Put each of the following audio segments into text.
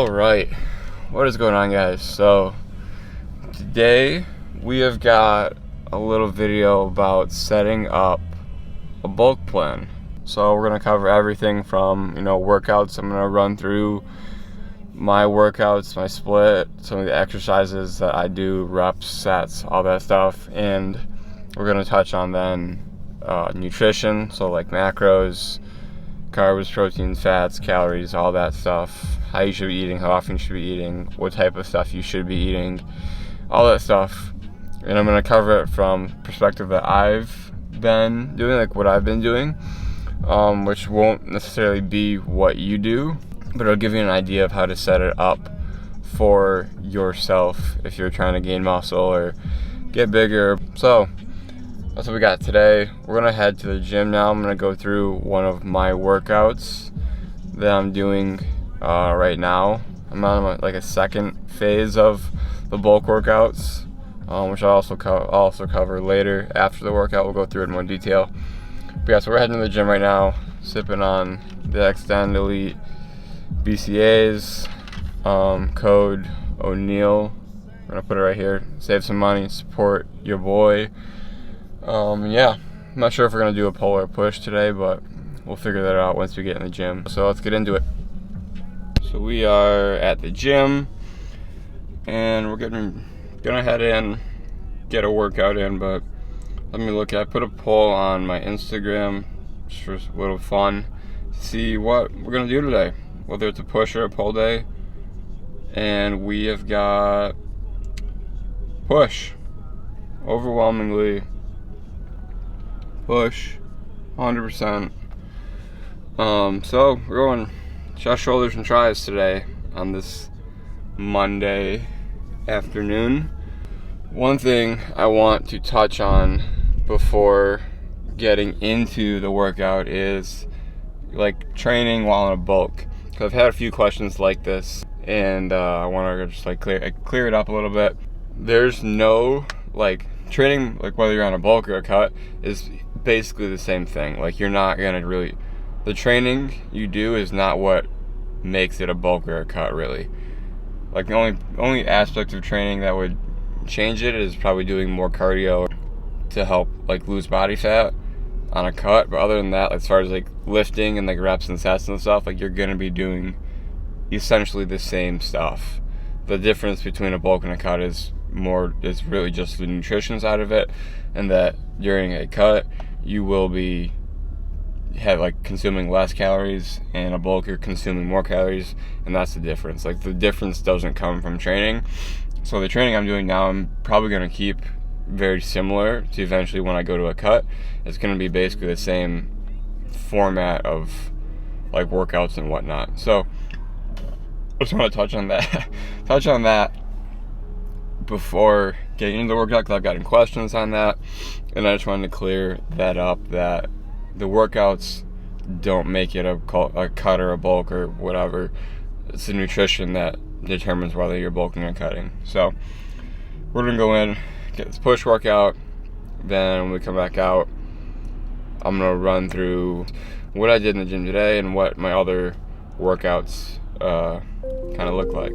Alright, what is going on, guys? So today we have got a little video about setting up a bulk plan. So we're going to cover everything from, workouts. I'm going to run through my workouts, my split, some of the exercises that I do, reps, sets, all that stuff. And we're going to touch on then nutrition, so like macros, carbs, proteins, fats, calories, all that stuff, how you should be eating, how often you should be eating, what type of stuff you should be eating, all that stuff. And I'm going to cover it from perspective that I've been doing, like what I've been doing, which won't necessarily be what you do, but it'll give you an idea of how to set it up for yourself if you're trying to gain muscle or get bigger. So that's what we got today. We're gonna head to the gym now. I'm gonna go through one of my workouts that I'm doing right now. I'm on like a second phase of the bulk workouts, which I'll also cover later after the workout. We'll go through it in more detail. But yeah, so we're heading to the gym right now, sipping on the Extend Elite BCAAs, code O'Neill. I'm gonna put it right here. Save some money, support your boy. Yeah, I'm not sure if we're gonna do a pull or a push today, but we'll figure that out once we get in the gym. So let's get into it. So we are at the gym, and we're gonna head in, get a workout in. But let me look. I put a poll on my Instagram just for a little fun, to see what we're gonna do today, whether it's a push or a pull day. And we have got push, overwhelmingly. Push, 100%. So we're going chest, shoulders, and tries today on this Monday afternoon. One thing I want to touch on before getting into the workout is like training while in a bulk, because I've had a few questions like this, and I want to just like clear it up a little bit. There's no training, like whether you're on a bulk or a cut, is basically the same thing. Like you're not gonna really, the training you do is not what makes it a bulk or a cut, really. Like the only aspect of training that would change it is probably doing more cardio to help like lose body fat on a cut. But other than that, as far as like lifting and like reps and sets and stuff, like you're gonna be doing essentially the same stuff. The difference between a bulk and a cut is really just the nutrition side of it, and that during a cut you will be consuming less calories, and a bulk you're consuming more calories, and that's the difference. Like the difference doesn't come from training. So the training I'm doing now, I'm probably going to keep very similar to eventually when I go to a cut. It's going to be basically the same format of like workouts and whatnot. So I just want to touch on that before getting into the workout, because I've gotten questions on that, and I just wanted to clear that up, that the workouts don't make it a cut or a bulk or whatever. It's the nutrition that determines whether you're bulking or cutting. So we're gonna go in, get this push workout, then when we come back out, I'm gonna run through what I did in the gym today and what my other workouts kind of look like.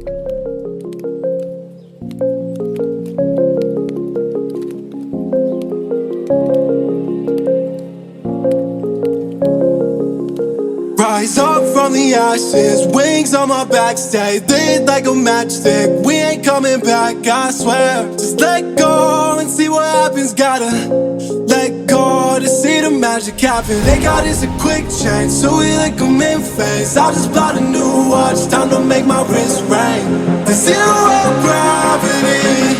Rise up from the ashes, wings on my back, stay lit like a matchstick. We ain't coming back, I swear. Just let go and see what happens. Gotta let go to see the magic happen. They got us a quick change, so we like them in phase. I just bought a new watch, time to make my wrist ring. The zero gravity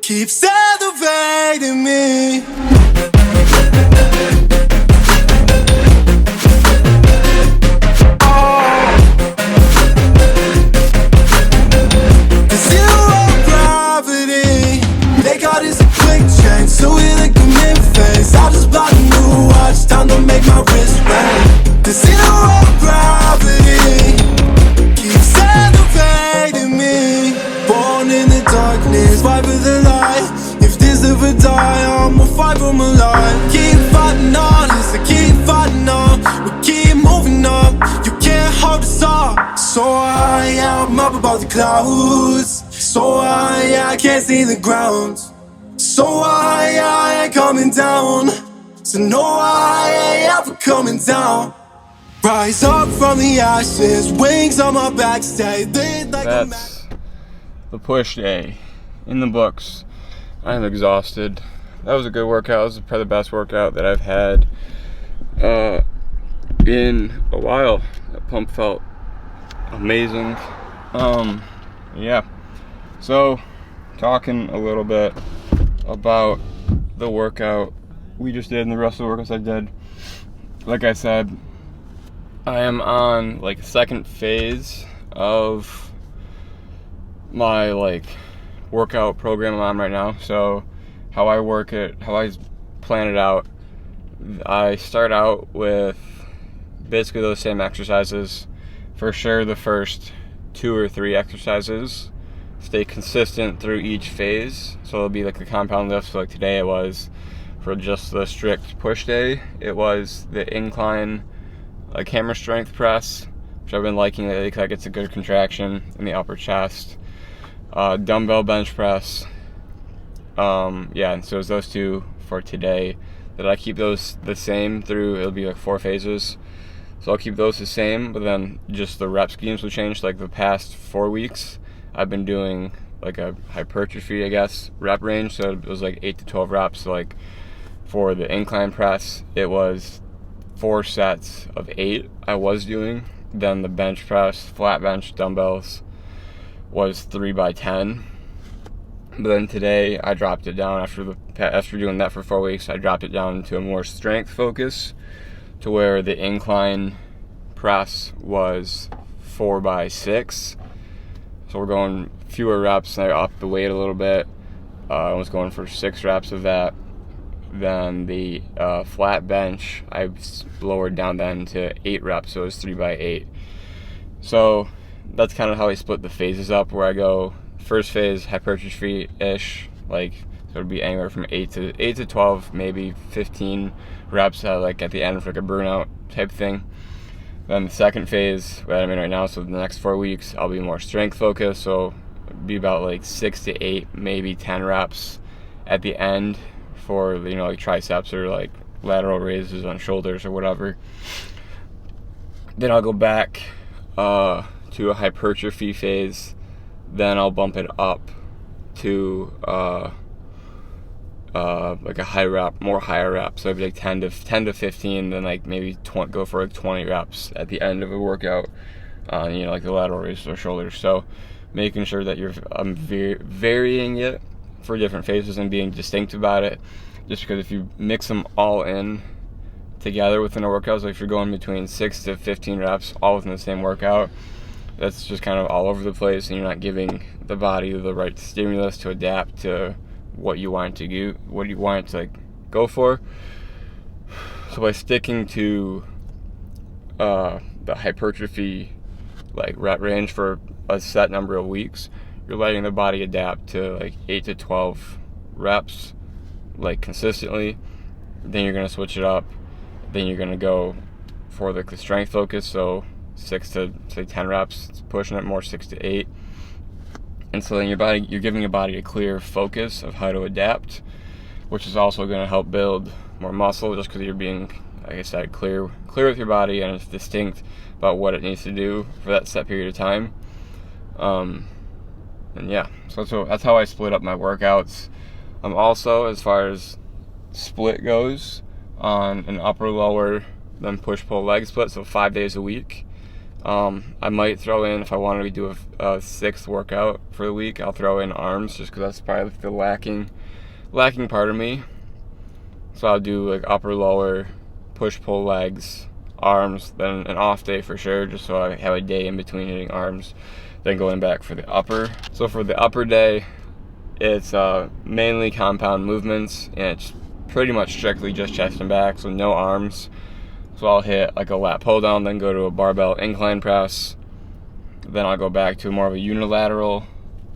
keeps elevating me. So we like them in phase. I just bought a new watch, time to make my wrist ring. The zero gravity keeps elevating me. Born in the darkness, fight for the light. If this ever die, I'ma fight for all the clouds. So I can't see the ground. So I ain't coming down. So no, I ain't ever coming down. Rise up from the ashes, wings on my back, stay lit like a That's the push day in the books. I'm exhausted. That was a good workout. It was probably the best workout that I've had in a while. That pump felt amazing. Yeah. So, talking a little bit about the workout we just did and the rest of the workouts I did. Like I said, I am on like second phase of my like workout program I'm on right now. So how I work it, how I plan it out, I start out with basically those same exercises. For sure the first 2 or 3 exercises stay consistent through each phase. So it'll be like the compound lift. So like today it was for just the strict push day, it was the incline like hammer strength press, which I've been liking lately because that gets a good contraction in the upper chest. Dumbbell bench press. Yeah, and so it's those 2 for today. That I keep those the same through, it'll be like 4 phases. So I'll keep those the same, but then just the rep schemes will change. Like the past 4 weeks, I've been doing like a hypertrophy, I guess, rep range. So it was like 8 to 12 reps. So like for the incline press, it was 4 sets of 8 I was doing. Then the bench press, flat bench, dumbbells was 3 by 10. But then today I dropped it down after doing that for 4 weeks. I dropped it down to a more strength focus, to where the incline press was 4 by 6. So we're going fewer reps, and I upped the weight a little bit. I was going for 6 reps of that. Then the flat bench, I lowered down then to 8 reps, so it was 3 by 8. So that's kind of how I split the phases up, where I go first phase hypertrophy-ish, like so it'd be anywhere from 8 to 12, maybe 15 reps like at the end for like a burnout type thing. Then the second phase that I'm in right now, so the next 4 weeks, I'll be more strength focused, so it'd be about like 6 to 8, maybe 10 reps at the end for, you know, like triceps or like lateral raises on shoulders or whatever. Then I'll go back to a hypertrophy phase. Then I'll bump it up to like a higher rep. So it'd be like 10 to 15, then like maybe go for like 20 reps at the end of a workout on, you know, like the lateral raises or shoulders. So making sure that you're varying it for different phases and being distinct about it. Just because if you mix them all in together within a workout, so if you're going between 6 to 15 reps all within the same workout, that's just kind of all over the place, and you're not giving the body the right stimulus to adapt to what you want it to do, what you want it to like go for. So by sticking to the hypertrophy like rep range for a set number of weeks, you're letting the body adapt to like 8 to 12 reps like consistently. Then you're going to switch it up. Then you're going to go for the strength focus, so 6 to say 10 reps, pushing it more 6 to 8. And so then you're giving your body a clear focus of how to adapt, which is also going to help build more muscle, just because you're being, like I said, clear with your body, and it's distinct about what it needs to do for that set period of time. And yeah, so that's how I split up my workouts. Also, as far as split goes, on an upper, lower, then push-pull leg split, so 5 days a week. I might throw in, if I wanted to do a 6th workout for the week, I'll throw in arms, just because that's probably the lacking part of me. So I'll do like upper, lower, push-pull legs, arms, then an off day for sure, just so I have a day in between hitting arms, then going back for the upper. So for the upper day, it's mainly compound movements, and it's pretty much strictly just chest and back, so no arms. So I'll hit like a lat pull down, then go to a barbell incline press. Then I'll go back to more of a unilateral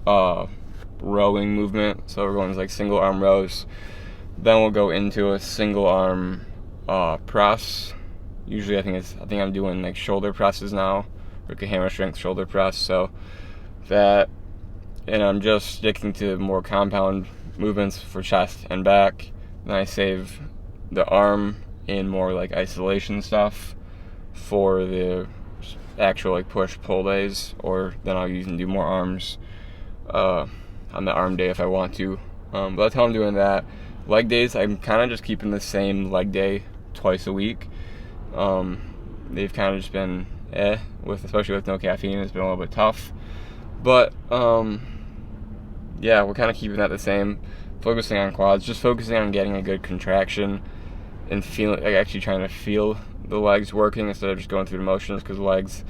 rowing movement. So we're going to like single arm rows. Then we'll go into a single arm press. Usually I think I'm doing like shoulder presses now, like a hammer strength shoulder press. So that, and I'm just sticking to more compound movements for chest and back. Then I save the arm in more like isolation stuff for the actual like push-pull days, or then I'll even do more arms on the arm day if I want to. But that's how I'm doing that. Leg days, I'm kind of just keeping the same leg day twice a week. They've kind of just been especially with no caffeine, it's been a little bit tough. But yeah, we're kind of keeping that the same. Focusing on quads, just focusing on getting a good contraction and feeling, like actually trying to feel the legs working instead of just going through the motions, because legs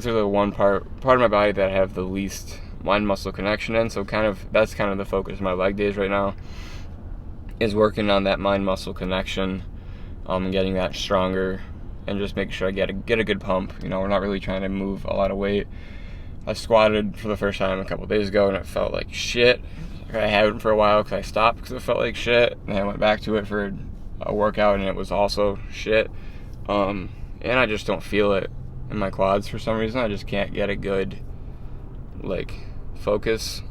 are the one part of my body that I have the least mind muscle connection in. So that's kind of the focus of my leg days right now, is working on that mind muscle connection, and getting that stronger, and just making sure I get a good pump. We're not really trying to move a lot of weight. I squatted for the first time a couple days ago and it felt like shit. I haven't for a while because I stopped because it felt like shit, and I went back to it for a workout and it was also shit. And I just don't feel it in my quads for some reason. I just can't get a good focus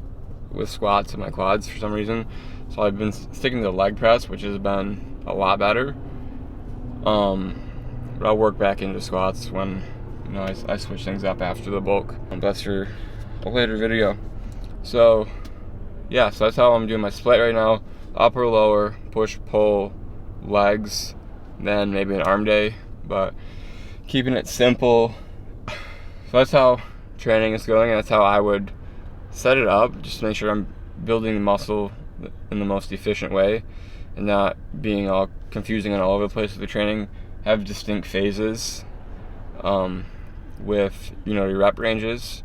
with squats in my quads for some reason. So I've been sticking to the leg press, which has been a lot better. But I'll work back into squats when I switch things up after the bulk. That's for a later video. So yeah, so that's how I'm doing my split right now. Upper, lower, push, pull, legs, then maybe an arm day, but keeping it simple. So that's how training is going, and that's how I would set it up, just to make sure I'm building the muscle in the most efficient way and not being all confusing and all over the place with the training. Have distinct phases with your rep ranges,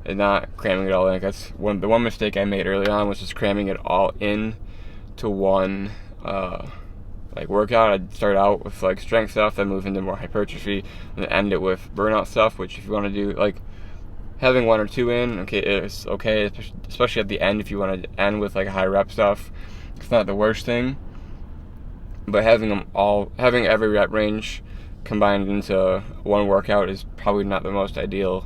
and not cramming it all in. That's the one mistake I made early on, was just cramming it all in to one workout. I'd start out with strength stuff, then move into more hypertrophy, and then end it with burnout stuff, which if you want to do having one or two in, it's okay, especially at the end. If you want to end with high rep stuff, it's not the worst thing. But having every rep range combined into one workout is probably not the most ideal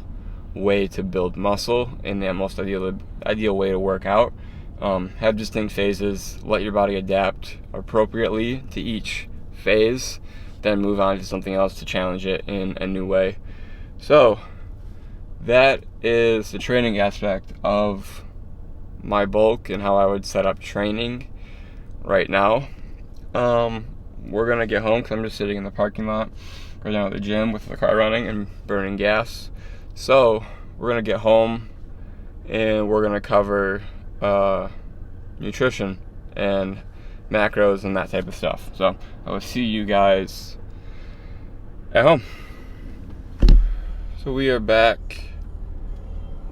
way to build muscle, and the most ideal way to work out. Have distinct phases, let your body adapt appropriately to each phase, then move on to something else to challenge it in a new way. So that is the training aspect of my bulk and how I would set up training right now. We're gonna get home because I'm just sitting in the parking lot right now at the gym with the car running and burning gas. So we're gonna get home and we're gonna cover nutrition and macros and that type of stuff. So I will see you guys at home. So we are back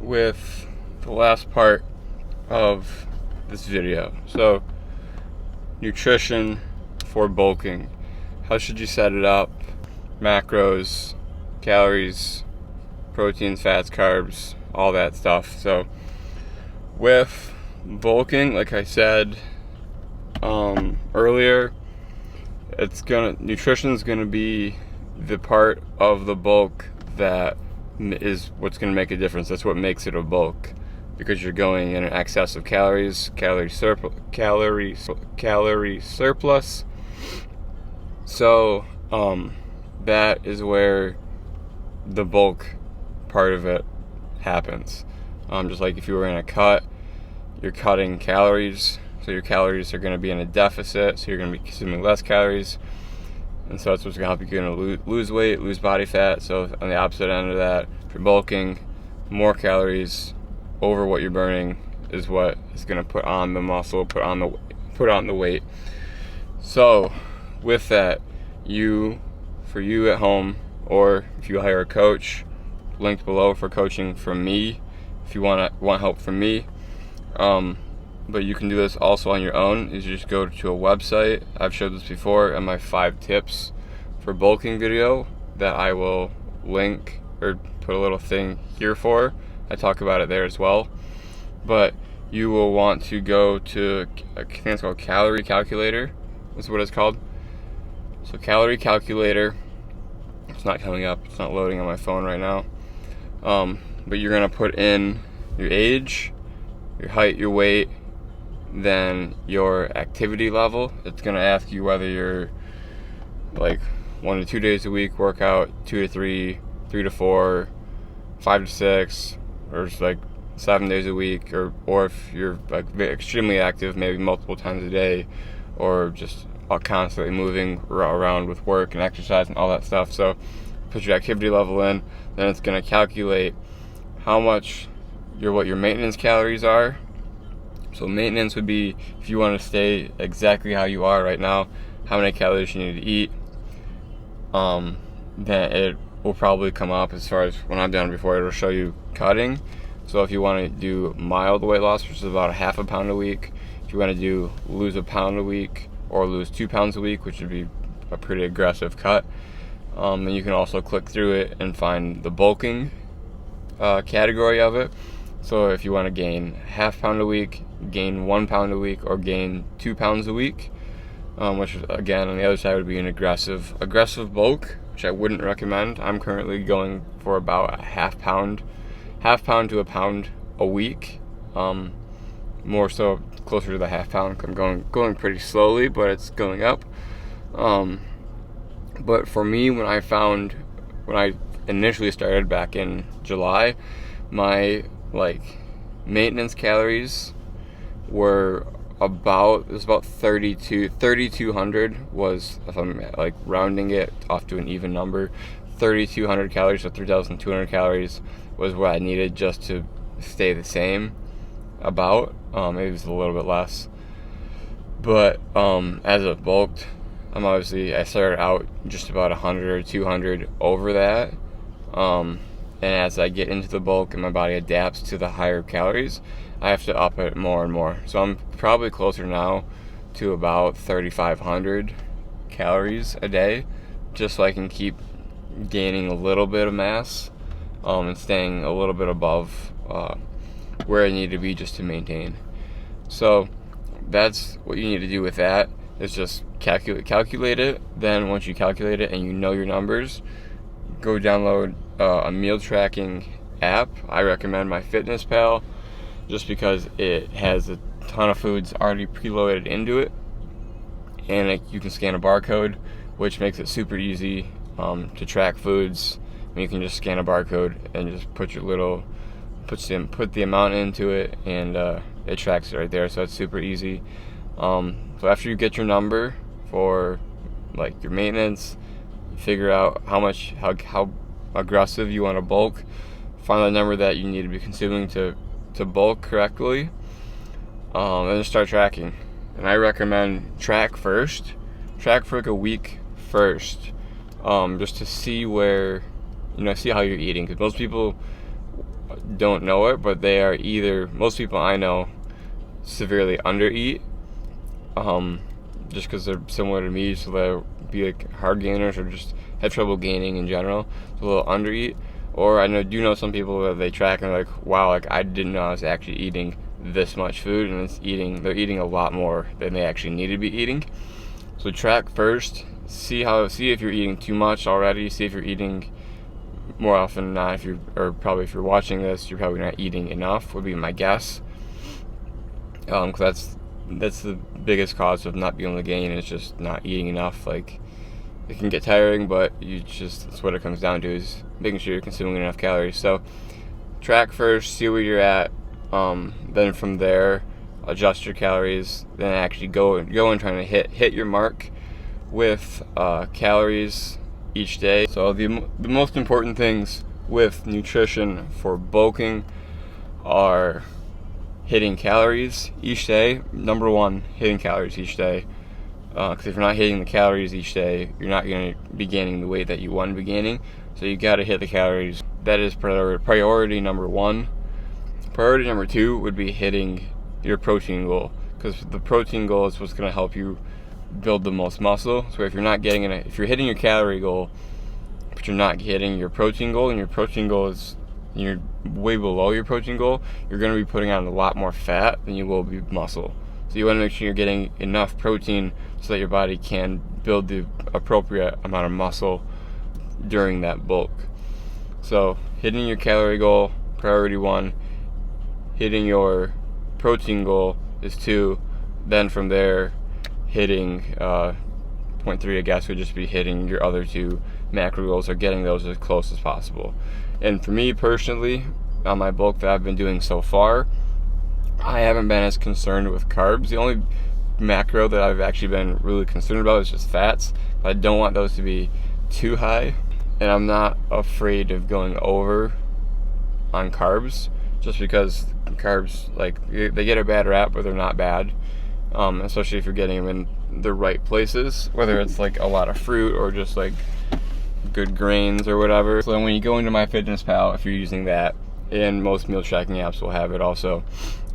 with the last part of this video. So nutrition for bulking. How should you set it up? Macros, calories, proteins, fats, carbs, all that stuff. So with bulking, like I said earlier, nutrition is gonna be the part of the bulk that is what's gonna make a difference. That's what makes it a bulk, because you're going in an excess of calories, calorie surplus. So that is where the bulk part of it happens. Just like if you were in a cut, you're cutting calories, so your calories are going to be in a deficit, so you're going to be consuming less calories, and so that's what's going to help you. You're going to lose weight, lose body fat. So on the opposite end of that, if you're bulking, more calories over what you're burning is what is going to put on the muscle, put on the weight. So with that, for you at home, or if you hire a coach, linked below for coaching from me, if you want help from me. But you can do this also on your own, is you just go to a website. I've showed this before in my 5 tips for bulking video that I will link or put a little thing here for. I talk about it there as well. But you will want to go to, I think it's called Calorie Calculator, is what it's called. So Calorie Calculator, it's not coming up, it's not loading on my phone right now. But you're gonna put in your age, your height, your weight, then your activity level. It's going to ask you whether you're like 1 to 2 days a week workout, 2 to 3, 3 to 4, 5 to 6, or just like 7 days a week, or if you're like extremely active, maybe multiple times a day, or just constantly moving around with work and exercise and all that stuff. So put your activity level in, then it's going to calculate how much what your maintenance calories are. So maintenance would be if you want to stay exactly how you are right now, how many calories you need to eat. Then it will probably come up as far as when I've done it before, it'll show you cutting. So if you want to do mild weight loss, which is about a half a pound a week, if you want to lose a pound a week or lose 2 pounds a week, which would be a pretty aggressive cut, and you can also click through it and find the bulking category of it. So if you want to gain half pound a week, gain 1 pound a week, or gain 2 pounds a week, which again on the other side would be an aggressive bulk, which I wouldn't recommend. I'm currently going for about a half pound to a pound a week, more so closer to the half pound. I'm going pretty slowly, but it's going up. But for me, when I initially started back in July, my maintenance calories were about 3,200 was, if I'm rounding it off to an even number, 3,200 calories, so 3,200 calories was what I needed just to stay the same, about. Maybe it was a little bit less. But as I've bulked, I started out just about 100 or 200 over that. And as I get into the bulk and my body adapts to the higher calories, I have to up it more and more. So I'm probably closer now to about 3,500 calories a day, just so I can keep gaining a little bit of mass, and staying a little bit above where I need to be just to maintain. So that's what you need to do with that, is just calculate it. Then once you calculate it and you know your numbers, go download a meal tracking app. I recommend MyFitnessPal, just because it has a ton of foods already preloaded into it, and you can scan a barcode, which makes it super easy to track foods. You can just scan a barcode and just put the amount into it, and it tracks it right there. So it's super easy. So after you get your number for your maintenance, figure out how aggressive you want to bulk, find the number that you need to be consuming to bulk correctly, and just start tracking. And I recommend track for a week first, just to see see how you're eating, because most people don't know it, but most people I know severely undereat, just because they're similar to me, so they'll be hard gainers or just have trouble gaining in general, so they'll undereat. Or I do know some people that they track and they're like, wow, I didn't know I was actually eating this much food, and they're eating a lot more than they actually need to be eating. So track first, see if you're eating too much already, see if you're eating more often than not. If you're watching this, you're probably not eating enough, would be my guess. Because that's the biggest cause of not being able to gain, is just not eating enough. It can get tiring, but that's what it comes down to, is making sure you're consuming enough calories. So track first, see where you're at, then from there adjust your calories, then actually go and try to hit your mark with calories each day. So the most important things with nutrition for bulking are hitting calories each day. Number one, hitting calories each day. Because if you're not hitting the calories each day, you're not going to be gaining the weight that you want to be gaining. So you got to hit the calories. That is priority number one. Priority number two would be hitting your protein goal, because the protein goal is what's going to help you build the most muscle. So if you're hitting your calorie goal, but you're not hitting your protein goal, and your protein goal is you're way below your protein goal, you're going to be putting on a lot more fat than you will be muscle. So you want to make sure you're getting enough protein so that your body can build the appropriate amount of muscle during that bulk. So hitting your calorie goal, priority one. hitting your protein goal is 2. Then from there, hitting 0.3, I guess, would just be hitting your other 2 macro goals, or getting those as close as possible. And for me personally, on my bulk that I've been doing so far, I haven't been as concerned with carbs. The only macro that I've actually been really concerned about is just fats. I don't want those to be too high, and I'm not afraid of going over on carbs, just because carbs, like, they get a bad rap, but they're not bad, especially if you're getting them in the right places, whether it's like a lot of fruit or just like good grains or whatever. So when you go into MyFitnessPal, if you're using that, and most meal tracking apps will have it also,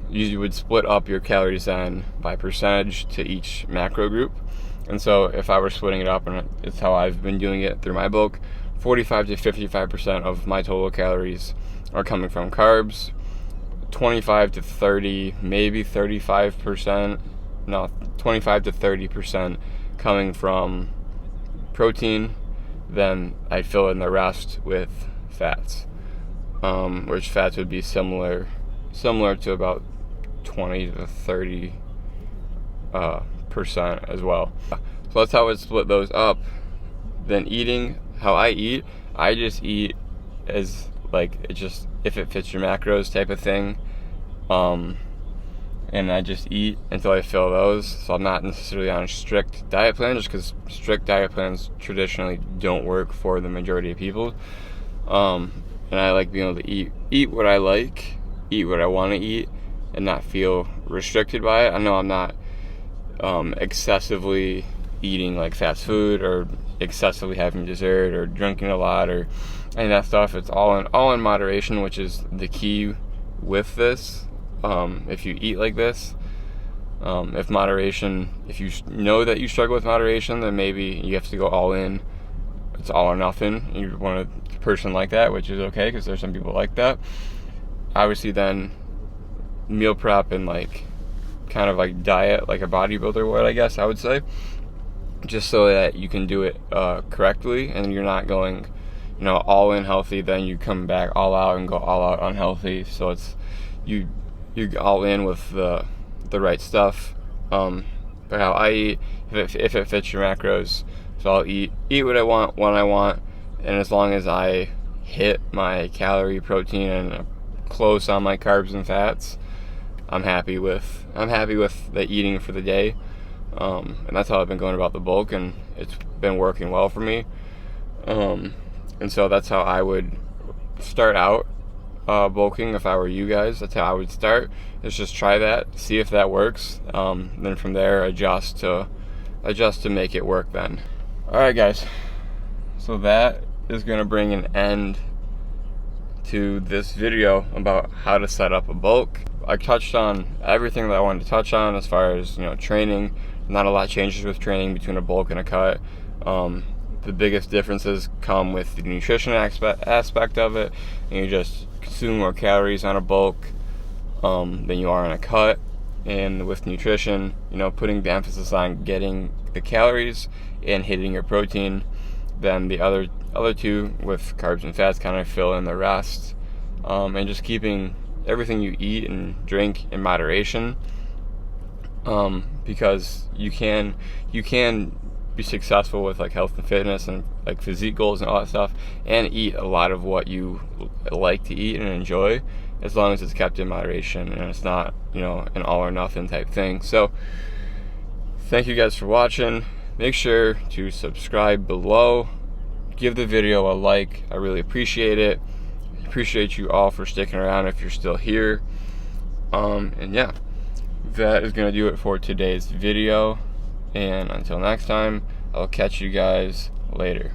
you would split up your calories then by percentage to each macro group. And so if I were splitting it up, and it's how I've been doing it through my bulk, 45 to 55% of my total calories are coming from carbs, 25 to 30, maybe 35%, no, 25 to 30% coming from protein. Then I fill in the rest with fats, which fats would be similar to about 20 to 30 percent as well. So that's how I would split those up. Then eating, how I eat, I just eat as, like, it just, if it fits your macros type of thing, and I just eat until I fill those. So I'm not necessarily on a strict diet plan, just because strict diet plans traditionally don't work for the majority of people. And I like being able to eat what I like, eat what I want to eat, and not feel restricted by it. I know I'm not excessively eating like fast food, or excessively having dessert, or drinking a lot, or any of that stuff. It's all in moderation, which is the key with this. If you eat like this, if you know that you struggle with moderation, then maybe you have to go all in. It's all or nothing. You're one of the person like that, which is okay, because there's some people like that. Obviously, then meal prep and like kind of like diet like a bodybuilder would, I guess I would say, just so that you can do it correctly, and you're not going, all in healthy, then you come back all out and go all out unhealthy. So it's you all in with the right stuff. But how I eat, if it fits your macros, so I'll eat what I want when I want, and as long as I hit my calorie, protein, and close on my carbs and fats, I'm happy with the eating for the day. And that's how I've been going about the bulk, and it's been working well for me. And so that's how I would start out bulking if I were you guys. That's how I would start. Is just try that, see if that works. Then from there, adjust to make it work then. All right, guys. So that is going to bring an end to this video about how to set up a bulk. I touched on everything that I wanted to touch on as far as training. Not a lot changes with training between a bulk and a cut. The biggest differences come with the nutrition aspect of it, and you just consume more calories on a bulk than you are on a cut. And with nutrition, putting the emphasis on getting the calories and hitting your protein, then the other two with carbs and fats kind of fill in the rest, and just keeping everything you eat and drink in moderation, because you can be successful with like health and fitness and like physique goals and all that stuff, and eat a lot of what you like to eat and enjoy, as long as it's kept in moderation and it's not an all or nothing type thing. So thank you guys for watching. Make sure to subscribe below, give the video a like. I really appreciate it. Appreciate you all for sticking around if you're still here. And yeah, that is gonna do it for today's video, and until next time, I'll catch you guys later.